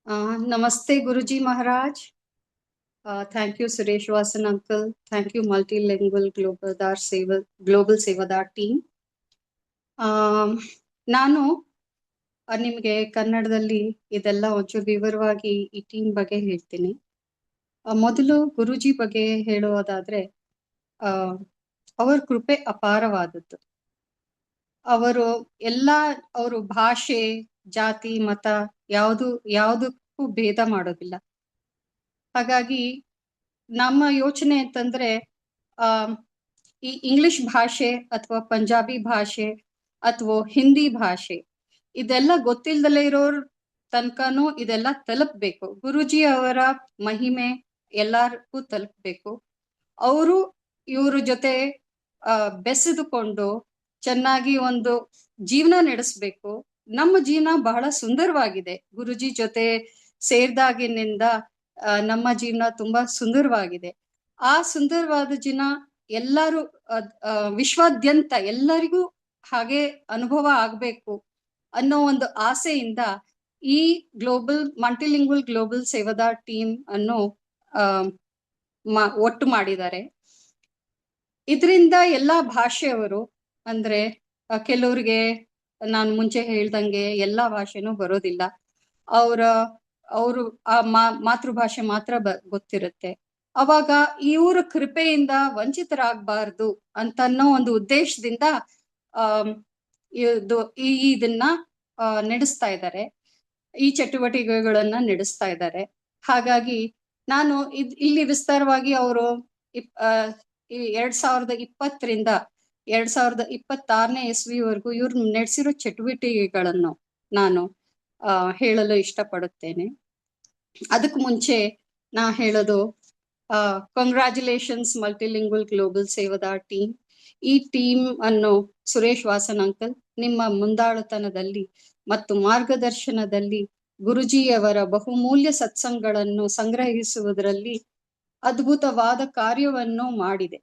Namaste, Guruji Maharaj. Thank you, Suresh Vasan uncle. Thank you, Multilingual Global Sevadar team. ನಾನು ನಿಮಗೆ ಕನ್ನಡದಲ್ಲಿ ಇದೆಲ್ಲ ಒಂಚೂರು ವಿವರವಾಗಿ ಈ ಟೀಮ್ ಬಗ್ಗೆ ಹೇಳ್ತೀನಿ. ಮೊದಲು ಗುರುಜಿ ಬಗ್ಗೆ ಹೇಳುವುದಾದ್ರೆ ಅವರ ಕೃಪೆ ಅಪಾರವಾದದ್ದು. ಅವರು ಭಾಷೆ, ಜಾತಿ, ಮತ ಯಾವುದಕ್ಕೂ ಭೇದ ಮಾಡೋದಿಲ್ಲ. ಹಾಗಾಗಿ ನಮ್ಮ ಯೋಚನೆ ಅಂತಂದ್ರೆ ಈ ಇಂಗ್ಲಿಷ್ ಭಾಷೆ ಅಥವಾ ಪಂಜಾಬಿ ಭಾಷೆ ಅಥವಾ ಹಿಂದಿ ಭಾಷೆ ಇದೆಲ್ಲ ಗೊತ್ತಿಲ್ದಲೇ ಇರೋರ್ ತನಕನೂ ಇದೆಲ್ಲ ತಲುಪ್ಬೇಕು. ಗುರುಜಿ ಅವರ ಮಹಿಮೆ ಎಲ್ಲರಿಗೂ ತಲುಪ್ಬೇಕು. ಅವರು ಇವ್ರ ಜೊತೆ ಬೆಸೆದುಕೊಂಡು ಚೆನ್ನಾಗಿ ಒಂದು ಜೀವನ ನಡೆಸ್ಬೇಕು. ನಮ್ಮ ಜೀವನ ಬಹಳ ಸುಂದರವಾಗಿದೆ. ಗುರುಜಿ ಜೊತೆ ಸೇರಿದಾಗಿನಿಂದ ನಮ್ಮ ಜೀವನ ತುಂಬಾ ಸುಂದರವಾಗಿದೆ. ಆ ಸುಂದರವಾದ ಜೀವನ ಎಲ್ಲರೂ ವಿಶ್ವಾದ್ಯಂತ ಎಲ್ಲರಿಗೂ ಹಾಗೆ ಅನುಭವ ಆಗ್ಬೇಕು ಅನ್ನೋ ಒಂದು ಆಸೆಯಿಂದ ಈ ಮಲ್ಟಿಲಿಂಗ್ವಲ್ ಗ್ಲೋಬಲ್ ಸೇವಾದಾರ್ ಟೀಮ್ ಅನ್ನು ಒಟ್ಟು ಮಾಡಿದ್ದಾರೆ. ಇದರಿಂದ ಎಲ್ಲಾ ಭಾಷೆಯವರು ಅಂದ್ರೆ ಕೆಲವ್ರಿಗೆ ನಾನು ಮುಂಚೆ ಹೇಳ್ದಂಗೆ ಎಲ್ಲಾ ಭಾಷೆನೂ ಬರೋದಿಲ್ಲ. ಅವರು ಆ ಮಾತೃಭಾಷೆ ಮಾತ್ರ ಗೊತ್ತಿರುತ್ತೆ. ಅವಾಗ ಇವ್ರ ಕೃಪೆಯಿಂದ ವಂಚಿತರಾಗಬಾರ್ದು ಅಂತನ್ನೋ ಒಂದು ಉದ್ದೇಶದಿಂದ ಇದನ್ನ ನಡೆಸ್ತಾ ಇದ್ದಾರೆ, ಈ ಚಟುವಟಿಕೆಗಳನ್ನ ನಡೆಸ್ತಾ ಇದ್ದಾರೆ. ಹಾಗಾಗಿ ನಾನು ಇಲ್ಲಿ ವಿಸ್ತಾರವಾಗಿ ಅವರು 2020ರಿಂದ 2026ನೇ ಇಸ್ವಿವರೆಗೂ ಇವ್ರು ನಡೆಸಿರೋ ಚಟುವಟಿಕೆಗಳನ್ನು ನಾನು ಹೇಳಲು ಇಷ್ಟಪಡುತ್ತೇನೆ. ಅದಕ್ಕೆ ಮುಂಚೆ ನಾ ಹೇಳೋದು congratulations multilingual global Sevadar team. ಈ ಟೀಮ್ ಅನ್ನು ಸುರೇಶ್ ವಾಸನ್ ಅಂಕಲ್ ನಿಮ್ಮ ಮುಂದಾಳುತನದಲ್ಲಿ ಮತ್ತು ಮಾರ್ಗದರ್ಶನದಲ್ಲಿ ಗುರುಜಿಯವರ ಬಹುಮೂಲ್ಯ ಸತ್ಸಂಗಗಳನ್ನು ಸಂಗ್ರಹಿಸುವುದರಲ್ಲಿ ಅದ್ಭುತವಾದ ಕಾರ್ಯವನ್ನು ಮಾಡಿದೆ.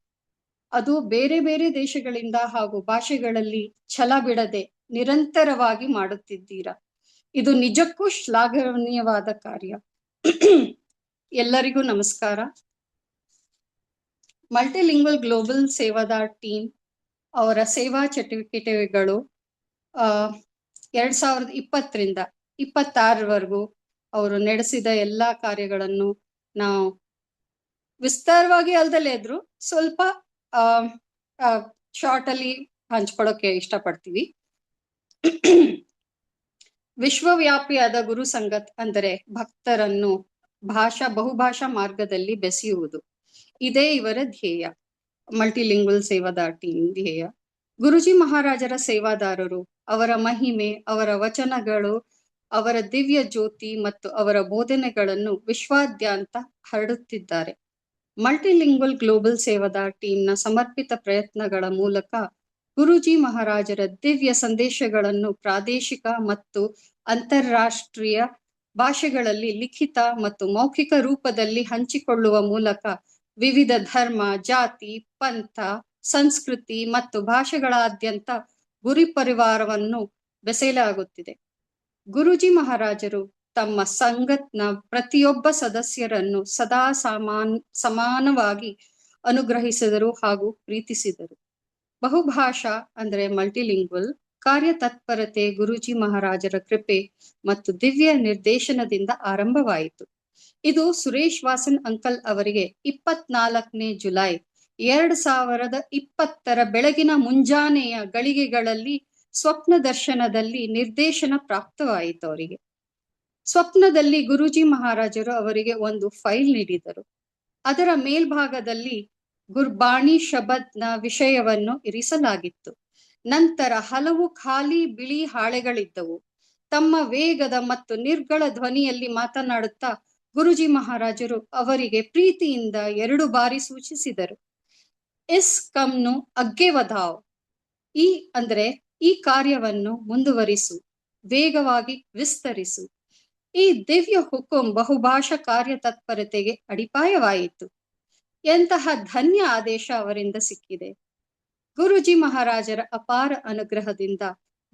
ಅದು ಬೇರೆ ಬೇರೆ ದೇಶಗಳಿಂದ ಹಾಗೂ ಭಾಷೆಗಳಲ್ಲಿ ಛಲ ಬಿಡದೆ ನಿರಂತರವಾಗಿ ಮಾಡುತ್ತಿದ್ದೀರಾ. ಇದು ನಿಜಕ್ಕೂ ಶ್ಲಾಘನೀಯವಾದ ಕಾರ್ಯ. ಎಲ್ಲರಿಗೂ ನಮಸ್ಕಾರ. ಮಲ್ಟಿಲಿಂಗ್ವಲ್ ಗ್ಲೋಬಲ್ ಸೇವಾದಾರ್ ಟೀಮ್ ಅವರ ಸೇವಾ ಚಟುವಟಿಕೆಗಳು 2020ರಿಂದ 2026ವರೆಗೂ ಅವರು ನಡೆಸಿದ ಎಲ್ಲಾ ಕಾರ್ಯಗಳನ್ನು ನಾವು ವಿಸ್ತಾರವಾಗಿ ಅಲ್ದಲೇ ಇದ್ರು ಸ್ವಲ್ಪ ಶಾರ್ಟ್ ಅಲ್ಲಿ ಹಂಚ್ಕೊಳ್ಳೋಕೆ ಇಷ್ಟಪಡ್ತೀವಿ. ವಿಶ್ವವ್ಯಾಪಿಯಾದ ಗುರು ಸಂಗತ್ ಅಂದರೆ ಭಕ್ತರನ್ನು ಬಹುಭಾಷಾ ಮಾರ್ಗದಲ್ಲಿ ಬೆಸೆಯುವುದು. ಇದೇ ಇವರ ಧ್ಯೇಯ, ಮಲ್ಟಿಲಿಂಗ್ವಲ್ ಸೇವಾದಾರ್ ಟೀಮ್ ಧ್ಯೇಯ. ಗುರುಜಿ ಮಹಾರಾಜರ ಸೇವಾದಾರರು ಅವರ ಮಹಿಮೆ, ಅವರ ವಚನಗಳು, ಅವರ ದಿವ್ಯ ಜ್ಯೋತಿ ಮತ್ತು ಅವರ ಬೋಧನೆಗಳನ್ನು ವಿಶ್ವಾದ್ಯಂತ ಹರಡುತ್ತಿದ್ದಾರೆ. ಮಲ್ಟಿಲಿಂಗ್ವಲ್ ಗ್ಲೋಬಲ್ ಸೇವಾದಾರ್ ಟೀಮ್ನ ಸಮರ್ಪಿತ ಪ್ರಯತ್ನಗಳ ಮೂಲಕ ಗುರುಜಿ ಮಹಾರಾಜರ ದಿವ್ಯ ಸಂದೇಶಗಳನ್ನು ಪ್ರಾದೇಶಿಕ ಮತ್ತು ಅಂತಾರಾಷ್ಟ್ರೀಯ ಭಾಷೆಗಳಲ್ಲಿ ಲಿಖಿತ ಮತ್ತು ಮೌಖಿಕ ರೂಪದಲ್ಲಿ ಹಂಚಿಕೊಳ್ಳುವ ಮೂಲಕ ವಿವಿಧ ಧರ್ಮ, ಜಾತಿ, ಪಂಥ, ಸಂಸ್ಕೃತಿ ಮತ್ತು ಭಾಷೆಗಳಾದ್ಯಂತ ಗುರಿ ಪರಿವಾರವನ್ನು ಬೆಸೆಯಲಾಗುತ್ತಿದೆ. ಗುರುಜಿ ಮಹಾರಾಜರು ತಮ್ಮ ಸಂಗತ್ನ ಪ್ರತಿಯೊಬ್ಬ ಸದಸ್ಯರನ್ನು ಸದಾ ಸಮಾನವಾಗಿ ಅನುಗ್ರಹಿಸಿದರು ಹಾಗೂ ಪ್ರೀತಿಸಿದರು. ಬಹುಭಾಷಾ ಅಂದ್ರೆ ಮಲ್ಟಿಲಿಂಗ್ವಲ್ ಕಾರ್ಯತತ್ಪರತೆ ಗುರುಜಿ ಮಹಾರಾಜರ ಕೃಪೆ ಮತ್ತು ದಿವ್ಯ ನಿರ್ದೇಶನದಿಂದ ಆರಂಭವಾಯಿತು. ಇದು ಸುರೇಶ್ ವಾಸನ್ ಅಂಕಲ್ ಅವರಿಗೆ 24ನೇ ಜುಲೈ 2020 ಬೆಳಗಿನ ಮುಂಜಾನೆಯ ಗಳಿಗೆಗಳಲ್ಲಿ ಸ್ವಪ್ನ ದರ್ಶನದಲ್ಲಿ ನಿರ್ದೇಶನ ಪ್ರಾಪ್ತವಾಯಿತು. ಅವರಿಗೆ ಸ್ವಪ್ನದಲ್ಲಿ ಗುರುಜಿ ಮಹಾರಾಜರು ಅವರಿಗೆ ಒಂದು ಫೈಲ್ ನೀಡಿದರು. ಅದರ ಮೇಲ್ಭಾಗದಲ್ಲಿ ಗುರ್ಬಾಣಿ ಶಬದ್ನ ವಿಷಯವನ್ನು ಇರಿಸಲಾಗಿತ್ತು. ನಂತರ ಹಲವು ಖಾಲಿ ಬಿಳಿ ಹಾಳೆಗಳಿದ್ದವು. ತಮ್ಮ ವೇಗದ ಮತ್ತು ನಿರ್ಗಳ ಧ್ವನಿಯಲ್ಲಿ ಮಾತನಾಡುತ್ತಾ ಗುರುಜಿ ಮಹಾರಾಜರು ಅವರಿಗೆ ಪ್ರೀತಿಯಿಂದ 2 ಬಾರಿ ಸೂಚಿಸಿದರು, ಇಸ್ ಕಮ್ನು ಅಗ್ಗೆ ವಧಾವ್. ಅಂದ್ರೆ ಈ ಕಾರ್ಯವನ್ನು ಮುಂದುವರಿಸು, ವೇಗವಾಗಿ ವಿಸ್ತರಿಸು. ಈ ದಿವ್ಯ ಹುಕುಂ ಬಹುಭಾಷಾ ಕಾರ್ಯತತ್ಪರತೆಗೆ ಅಡಿಪಾಯವಾಯಿತು. ಎಂತಹ ಧನ್ಯ ಆದೇಶ ಅವರಿಂದ ಸಿಕ್ಕಿದೆ. ಗುರುಜಿ ಮಹಾರಾಜರ ಅಪಾರ ಅನುಗ್ರಹದಿಂದ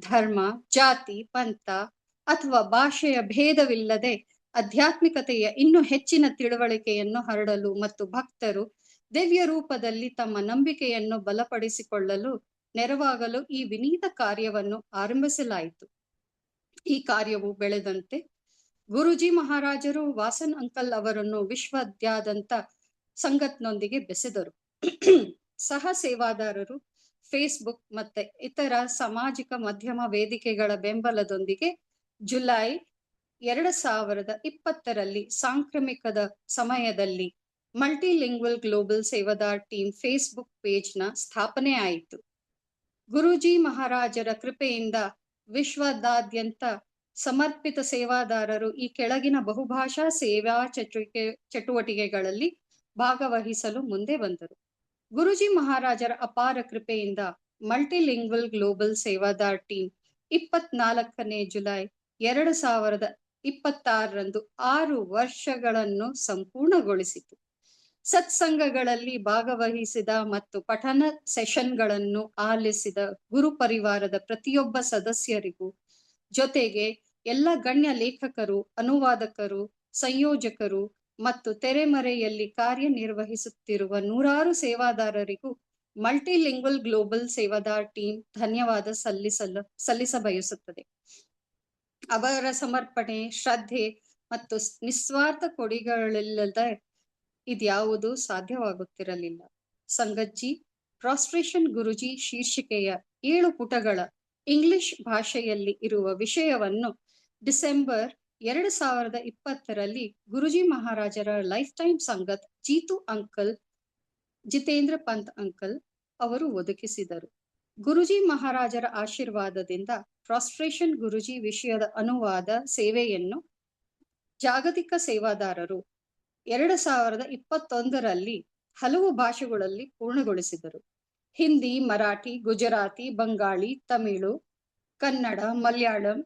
ಧರ್ಮ, ಜಾತಿ, ಪಂಥ ಅಥವಾ ಭಾಷೆಯ ಭೇದವಿಲ್ಲದೆ ಆಧ್ಯಾತ್ಮಿಕತೆಯ ಇನ್ನೂ ಹೆಚ್ಚಿನ ತಿಳುವಳಿಕೆಯನ್ನು ಹರಡಲು ಮತ್ತು ಭಕ್ತರು ದಿವ್ಯ ರೂಪದಲ್ಲಿ ತಮ್ಮ ನಂಬಿಕೆಯನ್ನು ಬಲಪಡಿಸಿಕೊಳ್ಳಲು ನೆರವಾಗಲು ಈ ವಿನೀತ ಕಾರ್ಯವನ್ನು ಆರಂಭಿಸಲಾಯಿತು. ಈ ಕಾರ್ಯವು ಬೆಳೆದಂತೆ ಗುರುಜಿ ಮಹಾರಾಜರು ವಾಸನ್ ಅಂಕಲ್ ಅವರನ್ನು ವಿಶ್ವದಾದ್ಯಂತ ಸಂಗತ್ನೊಂದಿಗೆ ಬೆಸೆದರು. ಸಹ ಸೇವಾದಾರರು ಫೇಸ್ಬುಕ್ ಮತ್ತೆ ಇತರ ಸಾಮಾಜಿಕ ಮಾಧ್ಯಮ ವೇದಿಕೆಗಳ ಬೆಂಬಲದೊಂದಿಗೆ ಜುಲೈ 2020ರಲ್ಲಿ ಸಾಂಕ್ರಾಮಿಕದ ಸಮಯದಲ್ಲಿ multilingual global Sevadar team Facebook ಪೇಜ್ನ ಸ್ಥಾಪನೆ ಆಯಿತು. ಗುರೂಜಿ ಮಹಾರಾಜರ ಕೃಪೆಯಿಂದ ವಿಶ್ವದಾದ್ಯಂತ ಸಮರ್ಪಿತ ಸೇವಾದಾರರು ಈ ಕೆಳಗಿನ ಬಹುಭಾಷಾ ಸೇವಾ ಚಟುವಟಿಕೆಗಳಲ್ಲಿ ಭಾಗವಹಿಸಲು ಮುಂದೆ ಬಂದರು. ಗುರೂಜಿ ಮಹಾರಾಜರ ಅಪಾರ ಕೃಪೆಯಿಂದ multilingual global Sevadar team 24ನೇ July 2026ರಂದು 6 ವರ್ಷಗಳನ್ನು ಸಂಪೂರ್ಣಗೊಳಿಸಿತು. ಸತ್ಸಂಗಗಳಲ್ಲಿ ಭಾಗವಹಿಸಿದ ಮತ್ತು ಪಠನ ಸೆಷನ್ಗಳನ್ನು ಆಲಿಸಿದ ಗುರು ಪರಿವಾರದ ಪ್ರತಿಯೊಬ್ಬ ಸದಸ್ಯರಿಗೂ, ಜೊತೆಗೆ ಎಲ್ಲ ಗಣ್ಯ ಲೇಖಕರು, ಅನುವಾದಕರು, ಸಂಯೋಜಕರು ಮತ್ತು ತೆರೆಮರೆಯಲ್ಲಿ ಕಾರ್ಯನಿರ್ವಹಿಸುತ್ತಿರುವ ನೂರಾರು ಸೇವಾದಾರರಿಗೂ ಮಲ್ಟಿಲಿಂಗ್ವಲ್ ಗ್ಲೋಬಲ್ ಸೇವಾದಾರ್ ಟೀಮ್ ಧನ್ಯವಾದ ಸಲ್ಲಿಸಬಯಸುತ್ತದೆ. ಅವರ ಸಮರ್ಪಣೆ, ಶ್ರದ್ಧೆ ಮತ್ತು ನಿಸ್ವಾರ್ಥ ಕೊಡುಗೆಗಳಿಲ್ಲದೆ ಇದ್ಯಾವುದೂ ಸಾಧ್ಯವಾಗುತ್ತಿರಲಿಲ್ಲ. ಸಂಗತ್ಜಿ ಪ್ರಾಸ್ಟ್ರೇಷನ್ ಗುರುಜಿ ಶೀರ್ಷಿಕೆಯ 7 ಪುಟಗಳ ಇಂಗ್ಲಿಷ್ ಭಾಷೆಯಲ್ಲಿ ಇರುವ ವಿಷಯವನ್ನು ಡಿಸೆಂಬರ್ 2020ರಲ್ಲಿ ಗುರುಜಿ ಮಹಾರಾಜರ life time Sangat Jeetu uncle, Jitendra Pant uncle ಅವರು ಒದಗಿಸಿದರು. ಗುರುಜಿ ಮಹಾರಾಜರ ಆಶೀರ್ವಾದದಿಂದ ಪ್ರಾಸ್ಟ್ರೇಷನ್ ಗುರುಜಿ ವಿಷಯದ ಅನುವಾದ ಸೇವೆಯನ್ನು ಜಾಗತಿಕ ಸೇವಾದಾರರು 2021ರಲ್ಲಿ ಹಲವು ಭಾಷೆಗಳಲ್ಲಿ ಪೂರ್ಣಗೊಳಿಸಿದರು. Hindi, Marathi, Gujarati, Bengali, Tamil, Kannada, Malayalam,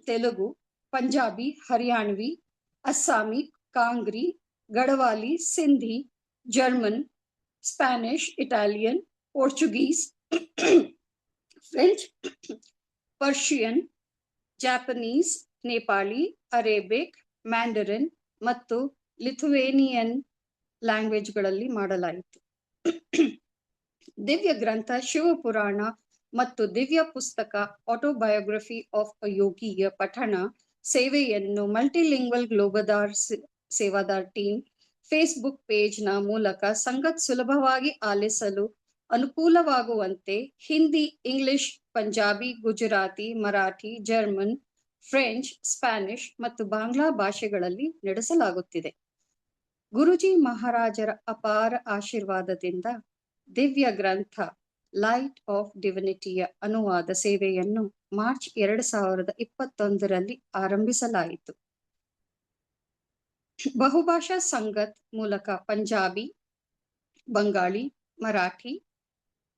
Telugu, Punjabi, Haryanvi, Assamese, Kangri, Garhwali, Sindhi, German, Spanish, Italian, Portuguese, French, Persian, Japanese, Nepali, Arabic, Mandarin ಮತ್ತು ಲಿಥುವೇನಿಯನ್ ಲ್ಯಾಂಗ್ವೇಜ್ಗಳಲ್ಲಿ ಮಾಡಲಾಯಿತು. ದಿವ್ಯ ಗ್ರಂಥ ಶಿವಪುರಾಣ ಮತ್ತು ದಿವ್ಯ ಪುಸ್ತಕ ಆಟೋಬಯೋಗ್ರಫಿ ಆಫ್ ಅ ಯೋಗಿಯ ಪಠಣ ಸೇವೆಯನ್ನು multilingual global Sevadar team Facebook ಪೇಜ್ನ ಮೂಲಕ ಸಂಗತ್ ಸುಲಭವಾಗಿ ಆಲಿಸಲು ಅನುಕೂಲವಾಗುವಂತೆ Hindi, English, Punjabi, Gujarati, Marathi, German, French, Spanish ಮತ್ತು ಬಾಂಗ್ಲಾ ಭಾಷೆಗಳಲ್ಲಿ ನಡೆಸಲಾಗುತ್ತಿದೆ. ಗುರುಜಿ ಮಹಾರಾಜರ ಅಪಾರ ಆಶೀರ್ವಾದದಿಂದ ದಿವ್ಯ ಗ್ರಂಥ ಲೈಟ್ ಆಫ್ ಡಿವಿನಿಟಿಯ ಅನುವಾದ ಸೇವೆಯನ್ನು ಮಾರ್ಚ್ 2021ರಲ್ಲಿ ಆರಂಭಿಸಲಾಯಿತು. ಬಹುಭಾಷಾ ಸಂಗತ್ ಮೂಲಕ ಪಂಜಾಬಿ, ಬಂಗಾಳಿ, ಮರಾಠಿ,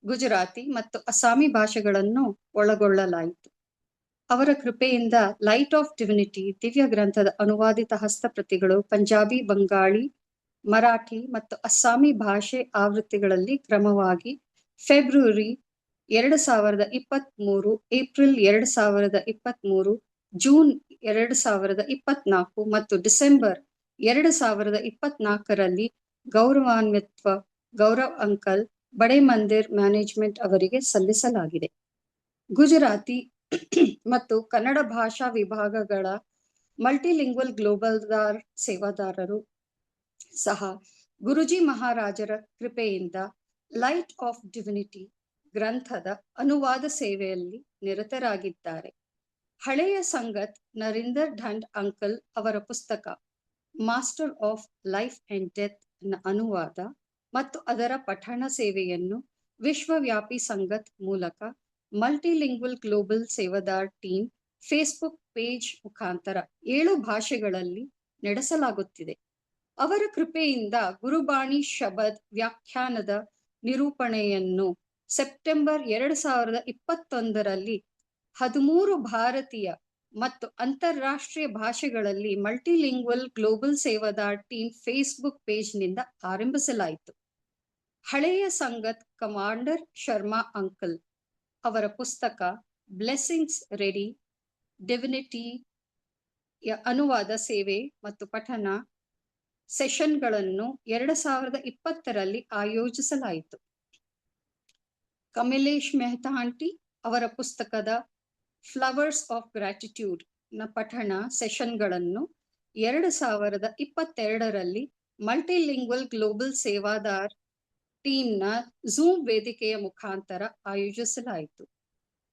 ಗುಜರಾತಿ ಮತ್ತು ಅಸ್ಸಾಮಿ ಭಾಷೆಗಳನ್ನು ಒಳಗೊಳ್ಳಲಾಯಿತು. ಅವರ ಕೃಪೆಯಿಂದ ಲೈಟ್ ಆಫ್ ಡಿವಿನಿಟಿ ದಿವ್ಯ ಗ್ರಂಥದ ಅನುವಾದಿತ ಹಸ್ತಪ್ರತಿಗಳು ಪಂಜಾಬಿ, ಬಂಗಾಳಿ, ಮರಾಠಿ ಮತ್ತು ಅಸ್ಸಾಮಿ ಭಾಷೆ ಆವೃತ್ತಿಗಳಲ್ಲಿ ಕ್ರಮವಾಗಿ ಫೆಬ್ರವರಿ 2023, ಏಪ್ರಿಲ್ 2023, ಜೂನ್ 2024 ಮತ್ತು ಡಿಸೆಂಬರ್ 2024ರಲ್ಲಿ ಗೌರವಾನ್ವಿತ ಗೌರವ್ ಅಂಕಲ್, ಬಡೆ ಮಂದಿರ್ ಮ್ಯಾನೇಜ್ಮೆಂಟ್ ಅವರಿಗೆ ಸಲ್ಲಿಸಲಾಗಿದೆ. ಗುಜರಾತಿ ಮತ್ತು ಕನ್ನಡ ಭಾಷಾ ವಿಭಾಗಗಳ ಮಲ್ಟಿಲಿಂಗ್ವಲ್ ಗ್ಲೋಬಲ್ ಸೇವಾದಾರರು ಸಹ ಗುರುಜಿ ಮಹಾರಾಜರ ಕೃಪೆಯಿಂದ ಲೈಟ್ ಆಫ್ ಡಿವಿನಿಟಿ ಗ್ರಂಥದ ಅನುವಾದ ಸೇವೆಯಲ್ಲಿ ನಿರತರಾಗಿದ್ದಾರೆ. ಹಳೆಯ ಸಂಗತ್ ನರೀಂದರ್ ಢಂಡ್ ಅಂಕಲ್ ಅವರ ಪುಸ್ತಕ master of life and death ನ ಅನುವಾದ ಮತ್ತು ಅದರ ಪಠಣ ಸೇವೆಯನ್ನು ವಿಶ್ವವ್ಯಾಪಿ ಸಂಗತ್ ಮೂಲಕ multilingual global Sevadar team Facebook page ಮುಖಾಂತರ 7 ಭಾಷೆಗಳಲ್ಲಿ ನಡೆಸಲಾಗುತ್ತಿದೆ. ಅವರ ಕೃಪೆಯಿಂದ ಗುರುಬಾಣಿ ಶಬದ್ ವ್ಯಾಖ್ಯಾನದ ನಿರೂಪಣೆಯನ್ನು ಸೆಪ್ಟೆಂಬರ್ 2021ರಲ್ಲಿ 13 ಭಾರತೀಯ ಮತ್ತು ಅಂತಾರಾಷ್ಟ್ರೀಯ ಭಾಷೆಗಳಲ್ಲಿ multilingual global Sevadar team Facebook ಪೇಜ್ನಿಂದ ಆರಂಭಿಸಲಾಯಿತು. ಹಳೆಯ ಸಂಗತ್ ಕಮಾಂಡರ್ ಶರ್ಮಾ ಅಂಕಲ್ ಅವರ ಪುಸ್ತಕ ಬ್ಲೆಸ್ಸಿಂಗ್ಸ್ ರೆಡಿ ಡಿವಿನಿಟಿ ಅನುವಾದ ಸೇವೆ ಮತ್ತು ಪಠಣ ಸೆಷನ್ಗಳನ್ನು 2020ರಲ್ಲಿ ಆಯೋಜಿಸಲಾಯಿತು. ಕಮಲೇಶ್ ಮೆಹ್ತಾ ಆಂಟಿ ಅವರ ಪುಸ್ತಕದ ಫ್ಲವರ್ಸ್ ಆಫ್ ಗ್ರಾಟಿಟ್ಯೂಡ್ ನ ಪಠಣ ಸೆಷನ್ಗಳನ್ನು 2022ರಲ್ಲಿ ಮಲ್ಟಿಲಿಂಗ್ವಲ್ ಗ್ಲೋಬಲ್ ಸೇವಾದಾರ್ ಟೀಮ್ನ ಝೂಮ್ ವೇದಿಕೆಯ ಮುಖಾಂತರ ಆಯೋಜಿಸಲಾಯಿತು.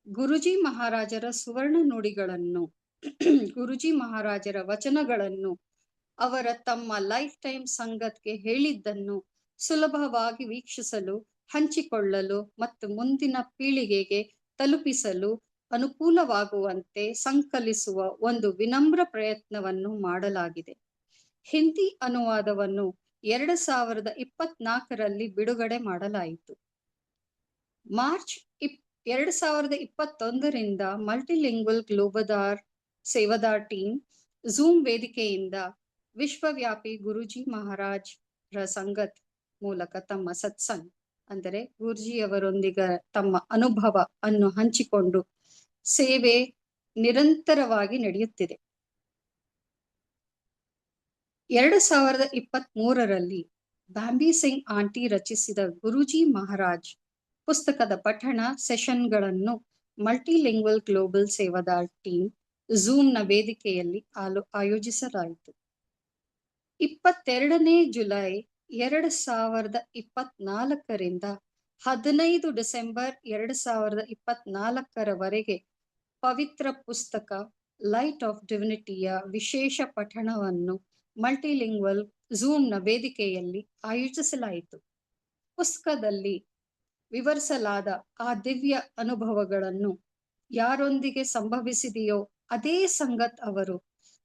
ಗುರುಜಿ ಮಹಾರಾಜರ ಸುವರ್ಣ ನುಡಿಗಳನ್ನು, ಗುರುಜಿ ಮಹಾರಾಜರ ವಚನಗಳನ್ನು, ಅವರ ತಮ್ಮ ಲೈಫ್ ಟೈಮ್ ಸಂಗತ್ಗೆ ಹೇಳಿದ್ದನ್ನು ಸುಲಭವಾಗಿ ವೀಕ್ಷಿಸಲು, ಹಂಚಿಕೊಳ್ಳಲು ಮತ್ತು ಮುಂದಿನ ಪೀಳಿಗೆಗೆ ತಲುಪಿಸಲು ಅನುಕೂಲವಾಗುವಂತೆ ಸಂಕಲಿಸುವ ಒಂದು ವಿನಮ್ರ ಪ್ರಯತ್ನವನ್ನು ಮಾಡಲಾಗಿದೆ. ಹಿಂದಿ ಅನುವಾದವನ್ನು 2024ರಲ್ಲಿ ಬಿಡುಗಡೆ ಮಾಡಲಾಯಿತು. ಮಾರ್ಚ್ 2021ರಿಂದ multilingual global Sevadar team Zoom ವೇದಿಕೆಯಿಂದ ವಿಶ್ವವ್ಯಾಪಿ ಗುರುಜಿ ಮಹಾರಾಜ್ ರ ಸಂಗತ್ ಮೂಲಕ ತಮ್ಮ ಸತ್ಸಂಗ್ ಅಂದರೆ ಗುರುಜಿಯವರೊಂದಿಗೆ ತಮ್ಮ ಅನುಭವ ಅನ್ನು ಹಂಚಿಕೊಂಡು ಸೇವೆ ನಿರಂತರವಾಗಿ ನಡೆಯುತ್ತಿದೆ. 2023ರಲ್ಲಿ ಬಾಂಬಿ ಸಿಂಗ್ ಆಂಟಿ ರಚಿಸಿದ ಗುರುಜಿ ಮಹಾರಾಜ್ ಪುಸ್ತಕದ ಪಠಣ ಸೆಷನ್ಗಳನ್ನು ಮಲ್ಟಿಲಿಂಗ್ವಲ್ ಗ್ಲೋಬಲ್ ಸೇವಾದಾರ್ ಟೀಮ್ ಝೂಮ್ನ ವೇದಿಕೆಯಲ್ಲಿ ಆಯೋಜಿಸಲಾಯಿತು. 22ನೇ ಜುಲೈ 2024ರಿಂದ 15 ಡಿಸೆಂಬರ್ 2024ರವರೆಗೆ ಪವಿತ್ರ ಪುಸ್ತಕ ಲೈಟ್ ಆಫ್ ಡಿವಿನಿಟಿಯ ವಿಶೇಷ ಪಠಣವನ್ನು ಮಲ್ಟಿಲಿಂಗ್ವಲ್ ಝೂಮ್ನ ವೇದಿಕೆಯಲ್ಲಿ ಆಯೋಜಿಸಲಾಯಿತು. ಪುಸ್ತಕದಲ್ಲಿ ವಿವರಿಸಲಾದ ಆ ದಿವ್ಯ ಅನುಭವಗಳನ್ನು ಯಾರೊಂದಿಗೆ ಸಂಭವಿಸಿದೆಯೋ ಅದೇ ಸಂಗತ್ ಅವರು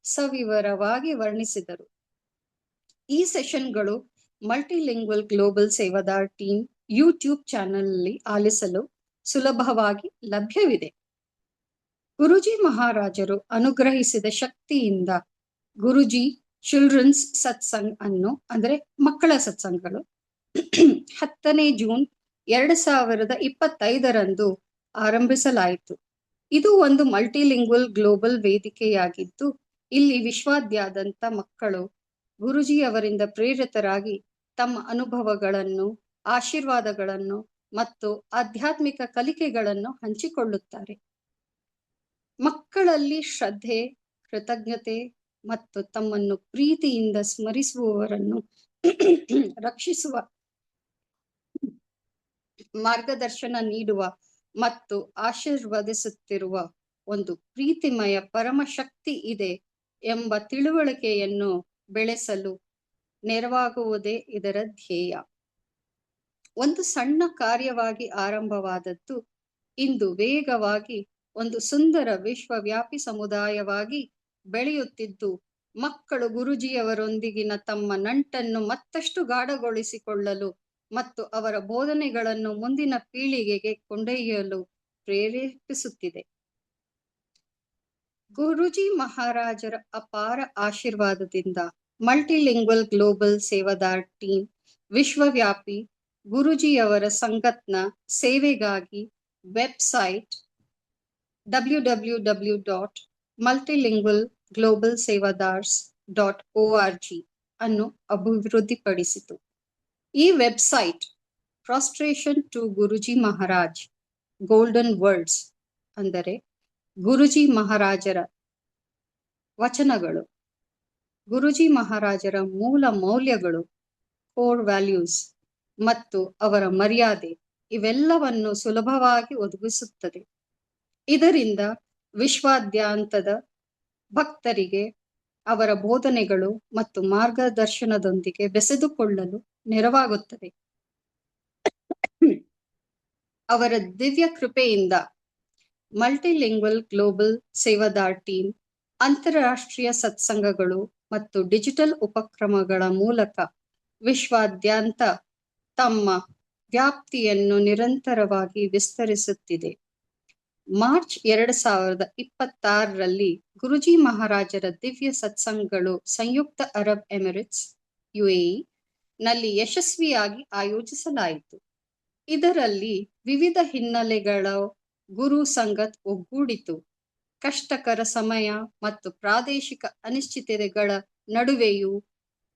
ಸವಿವರವಾಗಿ ವರ್ಣಿಸಿದರು. ಈ ಸೆಷನ್ಗಳು multilingual global Sevadar team YouTube ಚಾನೆಲ್ನಲ್ಲಿ ಆಲಿಸಲು ಸುಲಭವಾಗಿ ಲಭ್ಯವಿದೆ. ಗುರುಜಿ ಮಹಾರಾಜರು ಅನುಗ್ರಹಿಸಿದ ಶಕ್ತಿಯಿಂದ ಗುರುಜಿ ಚಿಲ್ಡ್ರನ್ಸ್ ಸತ್ಸಂಗ್ ಅನ್ನು ಅಂದರೆ ಮಕ್ಕಳ ಸತ್ಸಂಗಗಳು 10ನೇ ಜೂನ್ 2025ರಂದು ಆರಂಭಿಸಲಾಯಿತು. ಇದು ಒಂದು ಮಲ್ಟಿಲಿಂಗ್ವಲ್ ಗ್ಲೋಬಲ್ ವೇದಿಕೆಯಾಗಿದ್ದು, ಇಲ್ಲಿ ವಿಶ್ವಾದ್ಯಂತ ಮಕ್ಕಳು ಗುರುಜಿಯವರಿಂದ ಪ್ರೇರಿತರಾಗಿ ತಮ್ಮ ಅನುಭವಗಳನ್ನು, ಆಶೀರ್ವಾದಗಳನ್ನು ಮತ್ತು ಆಧ್ಯಾತ್ಮಿಕ ಕಲಿಕೆಗಳನ್ನು ಹಂಚಿಕೊಳ್ಳುತ್ತಾರೆ. ಮಕ್ಕಳಲ್ಲಿ ಶ್ರದ್ಧೆ, ಕೃತಜ್ಞತೆ ಮತ್ತು ತಮ್ಮನ್ನು ಪ್ರೀತಿಯಿಂದ ಸ್ಮರಿಸುವವರನ್ನು ರಕ್ಷಿಸುವ, ಮಾರ್ಗದರ್ಶನ ನೀಡುವ ಮತ್ತು ಆಶೀರ್ವದಿಸುತ್ತಿರುವ ಒಂದು ಪ್ರೀತಿಮಯ ಪರಮಶಕ್ತಿ ಇದೆ ಎಂಬ ತಿಳುವಳಿಕೆಯನ್ನು ಬೆಳೆಸಲು ನೆರವಾಗುವುದೇ ಇದರ ಧ್ಯೇಯ. ಒಂದು ಸಣ್ಣ ಕಾರ್ಯವಾಗಿ ಆರಂಭವಾದದ್ದು ಇಂದು ವೇಗವಾಗಿ ಒಂದು ಸುಂದರ ವಿಶ್ವವ್ಯಾಪಿ ಸಮುದಾಯವಾಗಿ ಬೆಳೆಯುತ್ತಿದ್ದು, ಮಕ್ಕಳು ಗುರುಜಿಯವರೊಂದಿಗಿನ ತಮ್ಮ ನಂಟನ್ನು ಮತ್ತಷ್ಟು ಗಾಢಗೊಳಿಸಿಕೊಳ್ಳಲು ಮತ್ತು ಅವರ ಬೋಧನೆಗಳನ್ನು ಮುಂದಿನ ಪೀಳಿಗೆಗೆ ಕೊಂಡೊಯ್ಯಲು ಪ್ರೇರೇಪಿಸುತ್ತಿದೆ. ಗುರುಜಿ ಮಹಾರಾಜರ ಅಪಾರ ಆಶೀರ್ವಾದದಿಂದ ಮಲ್ಟಿಲಿಂಗ್ವಲ್ ಗ್ಲೋಬಲ್ ಸೇವಾದಾರ್ ಟೀಮ್ ವಿಶ್ವವ್ಯಾಪಿ ಗುರುಜಿಯವರ ಸಂಗತ್ನ ಸೇವೆಗಾಗಿ ವೆಬ್ಸೈಟ್ www.multilingualglobalsevadars.org ಅನ್ನು ಅಭಿವೃದ್ಧಿಪಡಿಸಿತು. ಈ website prostration to Guruji Maharaj golden words ಅಂದರೆ ಗುರುಜಿ ಮಹಾರಾಜರ ವಚನಗಳು, ಗುರುಜಿ ಮಹಾರಾಜರ ಮೂಲ ಮೌಲ್ಯಗಳು, ಕೋರ್ ವ್ಯಾಲ್ಯೂಸ್ ಮತ್ತು ಅವರ ಮರ್ಯಾದೆ ಇವೆಲ್ಲವನ್ನು ಸುಲಭವಾಗಿ ಒದಗಿಸುತ್ತದೆ. ಇದರಿಂದ ವಿಶ್ವಾದ್ಯಂತದ ಭಕ್ತರಿಗೆ ಅವರ ಬೋಧನೆಗಳು ಮತ್ತು ಮಾರ್ಗದರ್ಶನದೊಂದಿಗೆ ಬೆಸೆದುಕೊಳ್ಳಲು ನೆರವಾಗುತ್ತದೆ. ಅವರ ದಿವ್ಯ ಕೃಪೆಯಿಂದ ಮಲ್ಟಿಲಿಂಗ್ವಲ್ ಗ್ಲೋಬಲ್ ಸೇವಾದಾರ್ ಟೀಮ್ ಅಂತಾರಾಷ್ಟ್ರೀಯ ಸತ್ಸಂಗಗಳು ಮತ್ತು ಡಿಜಿಟಲ್ ಉಪಕ್ರಮಗಳ ಮೂಲಕ ವಿಶ್ವಾದ್ಯಂತ ತಮ್ಮ ವ್ಯಾಪ್ತಿಯನ್ನು ನಿರಂತರವಾಗಿ ವಿಸ್ತರಿಸುತ್ತಿದೆ. ಮಾರ್ಚ್ 2026ರಲ್ಲಿ ಗುರುಜಿ ಮಹಾರಾಜರ ದಿವ್ಯ ಸತ್ಸಂಗಗಳು ಸಂಯುಕ್ತ ಅರಬ್ ಎಮಿರೇಟ್ಸ್ UAE ನಲ್ಲಿ ಯಶಸ್ವಿಯಾಗಿ ಆಯೋಜಿಸಲಾಯಿತು. ಇದರಲ್ಲಿ ವಿವಿಧ ಹಿನ್ನೆಲೆಗಳ ಗುರು ಸಂಗತ್ ಒಗ್ಗೂಡಿತು. ಕಷ್ಟಕರ ಸಮಯ ಮತ್ತು ಪ್ರಾದೇಶಿಕ ಅನಿಶ್ಚಿತತೆಗಳ ನಡುವೆಯೂ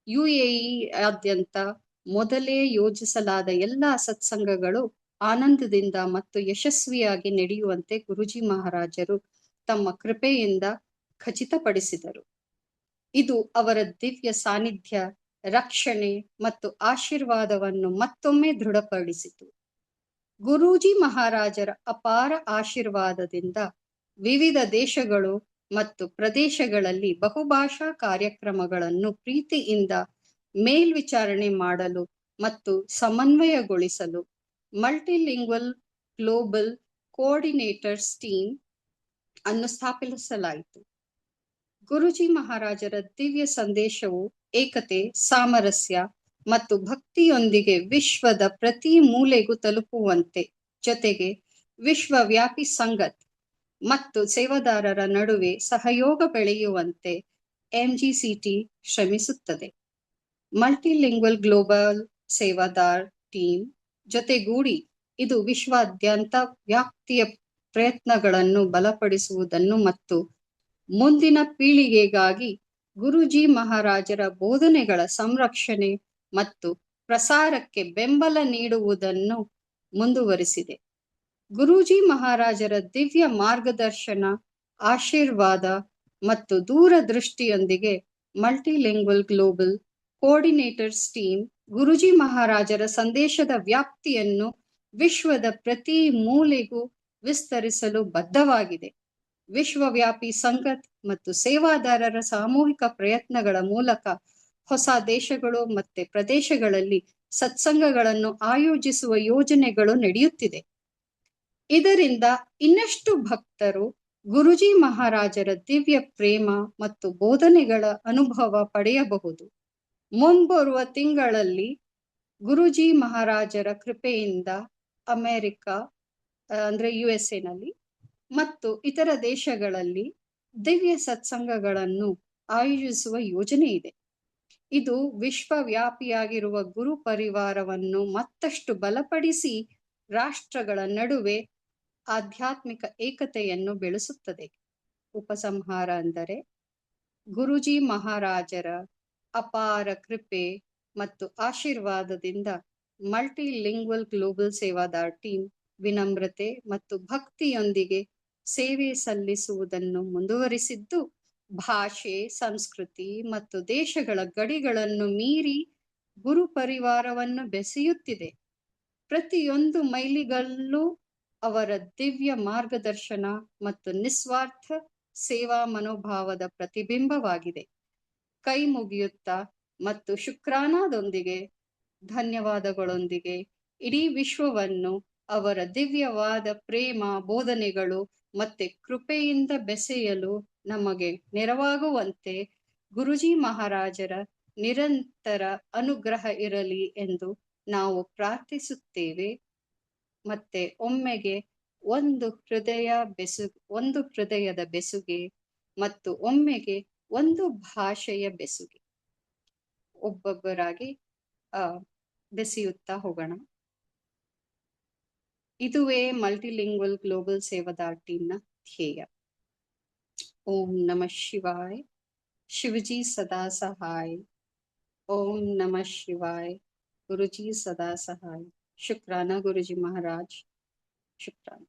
ಯುಎಇಯಾದ್ಯಂತ ಮೊದಲೇ ಯೋಜಿಸಲಾದ ಎಲ್ಲ ಸತ್ಸಂಗಗಳು ಆನಂದದಿಂದ ಮತ್ತು ಯಶಸ್ವಿಯಾಗಿ ನಡೆಯುವಂತೆ ಗುರೂಜಿ ಮಹಾರಾಜರು ತಮ್ಮ ಕೃಪೆಯಿಂದ ಖಚಿತಪಡಿಸಿದರು. ಇದು ಅವರ ದಿವ್ಯ ಸಾನ್ನಿಧ್ಯ, ರಕ್ಷಣೆ ಮತ್ತು ಆಶೀರ್ವಾದವನ್ನು ಮತ್ತೊಮ್ಮೆ ದೃಢಪಡಿಸಿತು. ಗುರೂಜಿ ಮಹಾರಾಜರ ಅಪಾರ ಆಶೀರ್ವಾದದಿಂದ ವಿವಿಧ ದೇಶಗಳು ಮತ್ತು ಪ್ರದೇಶಗಳಲ್ಲಿ ಬಹುಭಾಷಾ ಕಾರ್ಯಕ್ರಮಗಳನ್ನು ಪ್ರೀತಿಯಿಂದ ಮೇಲ್ವಿಚಾರಣೆ ಮಾಡಲು ಮತ್ತು ಸಮನ್ವಯಗೊಳಿಸಲು ಮಲ್ಟಿಲಿಂಗ್ವಲ್ ಗ್ಲೋಬಲ್ ಕೋಆರ್ಡಿನೇಟರ್ಸ್ ಟೀಮ್ ಅನ್ನು ಸ್ಥಾಪಿಸಲಾಯಿತು. ಗುರೂಜಿ ಮಹಾರಾಜರ ದಿವ್ಯ ಸಂದೇಶವು ಏಕತೆ, ಸಾಮರಸ್ಯ ಮತ್ತು ಭಕ್ತಿಯೊಂದಿಗೆ ವಿಶ್ವದ ಪ್ರತಿ ಮೂಲೆಗೂ ತಲುಪುವಂತೆ, ಜೊತೆಗೆ ವಿಶ್ವವ್ಯಾಪಿ ಸಂಗತ್ ಮತ್ತು ಸೇವಾದಾರರ ನಡುವೆ ಸಹಯೋಗ ಬೆಳೆಯುವಂತೆ ಎಂಜಿಸಿಟಿ ಶ್ರಮಿಸುತ್ತದೆ. ಮಲ್ಟಿಲಿಂಗ್ವಲ್ ಗ್ಲೋಬಲ್ ಸೇವಾದಾರ್ ಟೀಮ್ ಜೊತೆಗೂಡಿ ಇದು ವಿಶ್ವಾದ್ಯಂತ ವ್ಯಾಪ್ತಿಯ ಪ್ರಯತ್ನಗಳನ್ನು ಬಲಪಡಿಸುವುದನ್ನು ಮತ್ತು ಮುಂದಿನ ಪೀಳಿಗೆಗಾಗಿ ಗುರೂಜಿ ಮಹಾರಾಜರ ಬೋಧನೆಗಳ ಸಂರಕ್ಷಣೆ ಮತ್ತು ಪ್ರಸಾರಕ್ಕೆ ಬೆಂಬಲ ನೀಡುವುದನ್ನು ಮುಂದುವರಿಸಿದೆ. ಗುರೂಜಿ ಮಹಾರಾಜರ ದಿವ್ಯ ಮಾರ್ಗದರ್ಶನ, ಆಶೀರ್ವಾದ ಮತ್ತು ದೂರದೃಷ್ಟಿಯೊಂದಿಗೆ multilingual global coordinators team Guruji ಮಹಾರಾಜರ ಸಂದೇಶದ ವ್ಯಾಪ್ತಿಯನ್ನು ವಿಶ್ವದ ಪ್ರತಿ ಮೂಲೆಗೂ ವಿಸ್ತರಿಸಲು ಬದ್ಧವಾಗಿದೆ. ವಿಶ್ವವ್ಯಾಪಿ ಸಂಗತ್ ಮತ್ತು ಸೇವಾದಾರರ ಸಾಮೂಹಿಕ ಪ್ರಯತ್ನಗಳ ಮೂಲಕ ಹೊಸ ದೇಶಗಳು ಮತ್ತು ಪ್ರದೇಶಗಳಲ್ಲಿ ಸತ್ಸಂಗಗಳನ್ನು ಆಯೋಜಿಸುವ ಯೋಜನೆಗಳು ನಡೆಯುತ್ತಿದೆ. ಇದರಿಂದ ಇನ್ನಷ್ಟು ಭಕ್ತರು ಗುರೂಜಿ ಮಹಾರಾಜರ ದಿವ್ಯ ಪ್ರೇಮ ಮತ್ತು ಬೋಧನೆಗಳ ಅನುಭವ ಪಡೆಯಬಹುದು. ಮುಂಬರುವ ತಿಂಗಳಲ್ಲಿ ಗುರೂಜಿ ಮಹಾರಾಜರ ಕೃಪೆಯಿಂದ ಅಮೆರಿಕ USA ನಲ್ಲಿ ಮತ್ತು ಇತರ ದೇಶಗಳಲ್ಲಿ ದಿವ್ಯ ಸತ್ಸಂಗಗಳನ್ನು ಆಯೋಜಿಸುವ ಯೋಜನೆ ಇದೆ. ಇದು ವಿಶ್ವವ್ಯಾಪಿಯಾಗಿರುವ ಗುರು ಪರಿವಾರವನ್ನು ಮತ್ತಷ್ಟು ಬಲಪಡಿಸಿ ರಾಷ್ಟ್ರಗಳ ನಡುವೆ ಆಧ್ಯಾತ್ಮಿಕ ಏಕತೆಯನ್ನು ಬೆಳೆಸುತ್ತದೆ. ಉಪಸಂಹಾರ ಅಂದರೆ, ಗುರೂಜಿ ಮಹಾರಾಜರ ಅಪಾರ ಕೃಪೆ ಮತ್ತು ಆಶೀರ್ವಾದದಿಂದ ಮಲ್ಟಿಲಿಂಗ್ವಲ್ ಗ್ಲೋಬಲ್ ಸೇವಾದಾರ್ ಟೀಮ್ ವಿನಮ್ರತೆ ಮತ್ತು ಭಕ್ತಿಯೊಂದಿಗೆ ಸೇವೆ ಸಲ್ಲಿಸುವುದನ್ನು ಮುಂದುವರಿಸಿದ್ದು, ಭಾಷೆ, ಸಂಸ್ಕೃತಿ ಮತ್ತು ದೇಶಗಳ ಗಡಿಗಳನ್ನು ಮೀರಿ ಗುರು ಪರಿವಾರವನ್ನು ಬೆಸೆಯುತ್ತಿದೆ. ಪ್ರತಿಯೊಂದು ಮೈಲಿಗಲ್ಲೂ ಅವರ ದಿವ್ಯ ಮಾರ್ಗದರ್ಶನ ಮತ್ತು ನಿಸ್ವಾರ್ಥ ಸೇವಾ ಮನೋಭಾವದ ಪ್ರತಿಬಿಂಬವಾಗಿದೆ. ಕೈ ಮುಗಿಯುತ್ತಾ ಮತ್ತು ಶುಕ್ರಾನಾದೊಂದಿಗೆ ಧನ್ಯವಾದಗಳೊಂದಿಗೆ ಇಡೀ ವಿಶ್ವವನ್ನು ಅವರ ದಿವ್ಯವಾದ ಪ್ರೇಮ, ಬೋಧನೆಗಳು ಮತ್ತೆ ಕೃಪೆಯಿಂದ ಬೆಸೆಯಲು ನಮಗೆ ನೆರವಾಗುವಂತೆ ಗುರೂಜಿ ಮಹಾರಾಜರ ನಿರಂತರ ಅನುಗ್ರಹ ಇರಲಿ ಎಂದು ನಾವು ಪ್ರಾರ್ಥಿಸುತ್ತೇವೆ. ಮತ್ತೆ ಒಮ್ಮೆಗೆ ಒಂದು ಹೃದಯದ ಬೆಸುಗೆ ಮತ್ತು ಒಮ್ಮೆಗೆ ಒಂದು ಭಾಷೆಯ ಬೆಸುಗೆ ಒಬ್ಬೊಬ್ಬರಾಗಿ ಬೆಸೆಯುತ್ತಾ ಹೋಗೋಣ. ಇದುವೇ ಮಲ್ಟಿಲಿಂಗ್ವಲ್ ಗ್ಲೋಬಲ್ ಸೇವಾದಾರ್ ಟೀಮ್ನ ಧ್ಯೇಯ. ಓಂ ನಮಃ ಶಿವಾಯ. ಶಿವಜಿ ಸದಾ ಸಹಾಯ. ಓಂ ನಮಃ ಶಿವಾಯ. ಗುರುಜಿ ಸದಾ ಸಹಾಯ. ಶುಕ್ರಾನ ಗುರುಜಿ ಮಹಾರಾಜ್. ಶುಕ್ರಾನ.